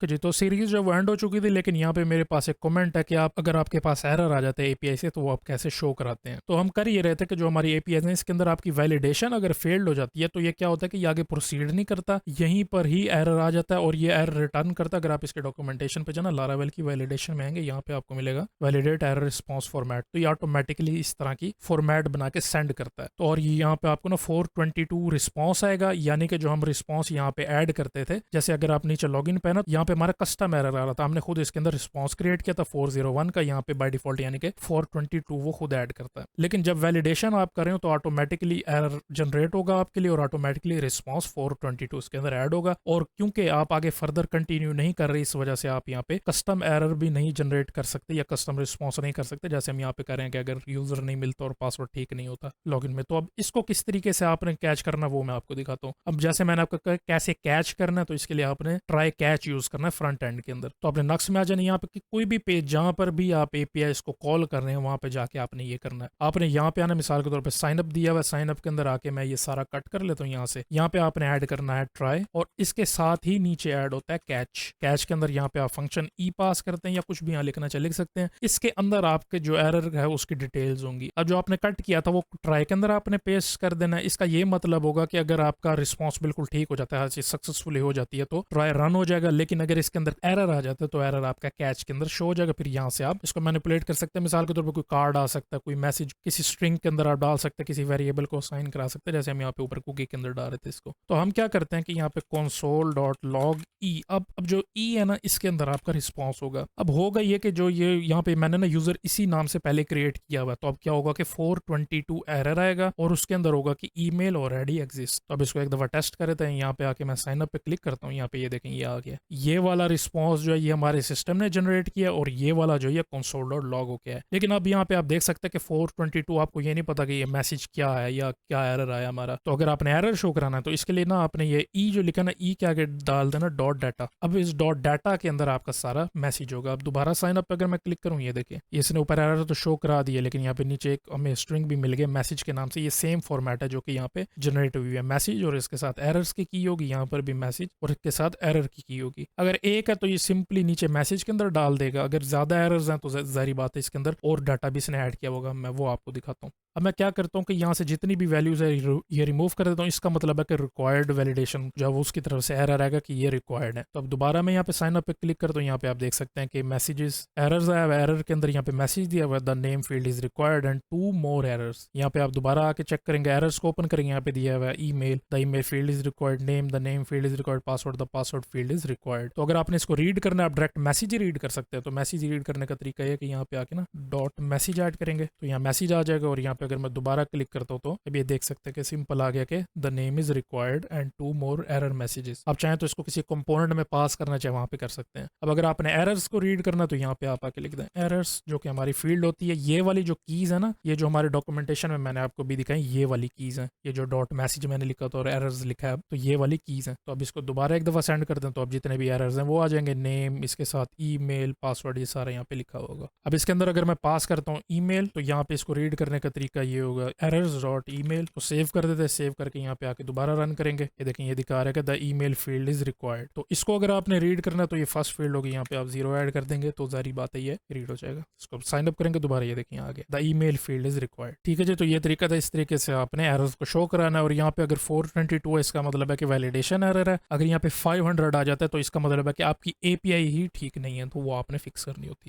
जी, तो सीरीज जो एंड हो चुकी थी, लेकिन यहाँ पे मेरे पास एक कमेंट है कि आप अगर आपके पास एरर आ जाता है एपीआई से तो वो आप कैसे शो कराते हैं। तो हम कर ये रहे थे कि जो हमारी एपीआई है इसके अंदर आपकी वैलिडेशन अगर फेल्ड हो जाती है तो ये क्या होता है कि ये आगे प्रोसीड नहीं करता, यहीं पर ही एरर आ जाता है और ये एरर रिटर्न करता है। अगर आप इसके डॉक्यूमेंटेशन पे जाना लारावेल की वैलिडेशन में आएंगे, यहाँ पे आपको मिलेगा वैलिडेट एरर रिस्पॉन्स फॉर्मेट, तो ये ऑटोमेटिकली इस तरह की फॉर्मेट बना के सेंड करता है। तो और ये यहाँ पे आपको ना 422 रिस्पॉन्स आएगा, यानी कि जो हम रिस्पॉन्स यहाँ पे ऐड करते थे, जैसे अगर आप नीचे लॉगिन पे ना, यहाँ पे हमारा कस्टम एरर आ रहा था, हमने खुद इसके अंदर रिस्पॉन्स क्रिएट किया था 401 का, यहाँ पे बाय डिफॉल्ट यानी कि 422 वो खुद ऐड करता है। लेकिन जब वैलिडेशन आप करें तो ऑटोमेटिकली एरर जनरेट होगा आपके लिए और ऑटोमेटिकली रिस्पॉन्स 422 इसके अंदर ऐड होगा। और क्योंकि आप आगे फर्दर कंटिन्यू नहीं कर रहे, इस वजह से आप यहाँ पे कस्टम एरर भी नहीं जनरेट कर सकते या कस्टम रिस्पॉन्स नहीं कर सकते, जैसे हम यहाँ पे करें कि अगर यूजर नहीं मिलता और पासवर्ड ठीक नहीं होता लॉगिन में। तो अब इसको किस तरीके से आपने कैच करना वो मैं आपको दिखाता हूँ। अब जैसे मैंने आपको कहा कैसे कैच करना है, तो इसके लिए आपने ट्राई कैच यूज करना है फ्रंट एंड के अंदर। तो आपने नक्श में आ जाना यहाँ पे कि कोई भी पेज जहां पर भी आप एपीआई इसको कॉल कर रहे हैं वहां पे जाके आपने ये करना है। आपने यहाँ पे आना, मिसाल के तौर पे साइन अप दिया हुआ है, साइन अप के अंदर आके मैं ये सारा कट कर लेता हूँ यहाँ से। यहाँ पे आपने ऐड करना है ट्राई, और इसके साथ ही नीचे ऐड होता है कैच। कैच के अंदर यहाँ पे आप फंक्शन ई पास करते हैं या कुछ भी यहाँ लिखना चाहिए लिख सकते हैं। इसके अंदर आपके जो एरर है उसकी डिटेल्स होंगी। अब जो आपने कट किया था वो ट्राई के अंदर आपने पेस्ट कर देना है। इसका ये मतलब होगा कि अगर आपका रिस्पॉन्स बिल्कुल ठीक हो जाता है, सक्सेसफुली हो जाती है, तो ट्राई रन हो जाएगा। लेकिन अगर इसके अंदर एरर आ जाता है तो एरर आपका कैच के अंदर शो हो जाएगा। फिर यहाँ से आप इसको मैनिपुलेट कर सकते हैं। मिसाल के तौर पर कोई कार्ड आ सकता है, कोई मैसेज किसी स्ट्रिंग के अंदर आप डाल सकते हैं, किसी वेरिएबल को साइन करा सकते हैं, जैसे हम यहाँ पे ऊपर कुकी के अंदर डाल रहे थे इसको। तो हम क्या करते हैं कि यहाँ पे console.log ई, अब जो ई है ना इसके अंदर आपका रिस्पॉन्स होगा। अब होगा ये कि जो ये यहाँ पे मैंने ना यूजर इसी नाम से पहले क्रिएट किया हुआ, तो अब क्या होगा कि 422 एरर आएगा और उसके अंदर होगा कि ईमेल ऑलरेडी एग्जिस्ट। तो अब इसको एक दफा टेस्ट कर देते हैं। यहाँ पे आके मैं साइन अप पे क्लिक करता हूँ, यहाँ पे ये देखें ये आ गया। ये वाला रिस्पॉन्स जो है ये हमारे सिस्टम ने जनरेट किया और ये वाला जो है console.log हो गया है। लेकिन अब यहाँ पे आप देख सकते हैं कि 422 आपको ये नहीं पता कि ये मैसेज क्या है या क्या एरर आया हमारा। तो अगर आपने एरर शो कराना है तो इसके लिए ना आपने ये ई जो लिखा ना, ई के आगे डाल देना डॉट डाटा। अब इस डॉट डाटा के अंदर आपका सारा मैसेज होगा। अब दोबारा साइन अप पे अगर मैं क्लिक करूँ, ये देखिए इसने ऊपर एरर तो शो करा दिया, लेकिन यहाँ पे नीचे एक हमें स्ट्रिंग भी मिल गया मैसेज के नाम से। ये सेम फॉर्मेट है जो कि यहाँ पे जनरेट हुई है, मैसेज और इसके साथ एरर्स की की होगी, यहाँ पर भी मैसेज और इसके साथ एरर की होगी। अगर एक है तो ये सिंपली नीचे मैसेज के अंदर डाल देगा, अगर ज्यादा एरर्स हैं तो जाहिर बात है इसके अंदर और डाटा भी इसने ऐड किया होगा। मैं वो आपको दिखाता हूँ। अब मैं क्या करता हूँ कि यहाँ से जितनी भी वैल्यूज है ये रिमूव कर देता हूँ। इसका मतलब है कि रिक्वायर्ड वैलिडेशन जो है उसकी तरफ से एरर आएगा कि ये रिक्वायर्ड है। तो अब दोबारा मैं यहाँ पे साइन अप पे क्लिक करता हूँ, यहाँ पे आप देख सकते हैं कि मैसेजेस एरर्स आया हुआ, एरर के अंदर यहाँ पे मैसेज दिया हुआ है the name field is required and 2 more errors. यहाँ पे आप दोबारा आके चेक करेंगे, एरर्स को ओपन करेंगे, यहाँ पे दिया हुआ है email the email field is required, name the name field is required, password the password field is required. तो अगर आपने इसको रीड करना है, आप डायरेक्ट मैसेज ही रीड कर सकते हैं। तो मैसेज रीड करने का तरीका है कि यहाँ पे आके ना डॉट मैसेज ऐड करेंगे तो यहाँ मैसेज आ जाएगा। और यहाँ पे अगर मैं दोबारा क्लिक करता हूँ तो अब ये देख सकते हैं कि सिंपल आ गया कि the name is required and 2 more error messages. आप चाहें तो इसको किसी कंपोनेंट में पास करना चाहे वहां पे कर सकते हैं। अब अगर आपने एरर्स को रीड करना तो यहाँ पे आप आके लिख दें एरर्स, जो कि हमारी फील्ड होती है। ये वाली जो कीज है ना, ये जो हमारे डॉक्यूमेंटेशन में मैंने आपको भी दिखाई, ये वाली कीज है। ये जो डॉट मैसेज मैंने लिखा था और एरर्स लिखा है, तो ये वाली कीज है। तो अब इसको दोबारा एक दफा सेंड कर दें तो अब जितने भी एरर्स हैं वो आ जाएंगे, नेम इसके साथ ईमेल पासवर्ड ये सारा यहाँ पे लिखा होगा। अब इसके अंदर अगर मैं पास करता हूँ ईमेल, तो यहाँ पे इसको रीड करने का तरीका ये होगा एरर्स डॉट ईमेल। तो सेव कर देते हैं, सेव करके यहाँ पे आके दोबारा रन करेंगे, ये देखें ये दिखा रहा है कि the email field is required. तो इसको अगर आपने रीड करना है तो ये फर्स्ट फील्ड होगी, यहाँ पे आप 0 ऐड कर देंगे तो जारी बात है ये रीड हो जाएगा। इसको साइन अप करेंगे दोबारा, ये देखें आ गया the email field is required. ठीक है जी, तो ये तरीका था, इस तरीके से आपने एरर्स को शो कराना है। और यहाँ पे अगर 422 है इसका मतलब है कि वैलिडेशन एरर है। अगर यहाँ पे 500 आ जाता है तो इसका मतलब है कि आपकी एपीआई ही ठीक नहीं है, तो वो आपने फिक्स करनी होती है।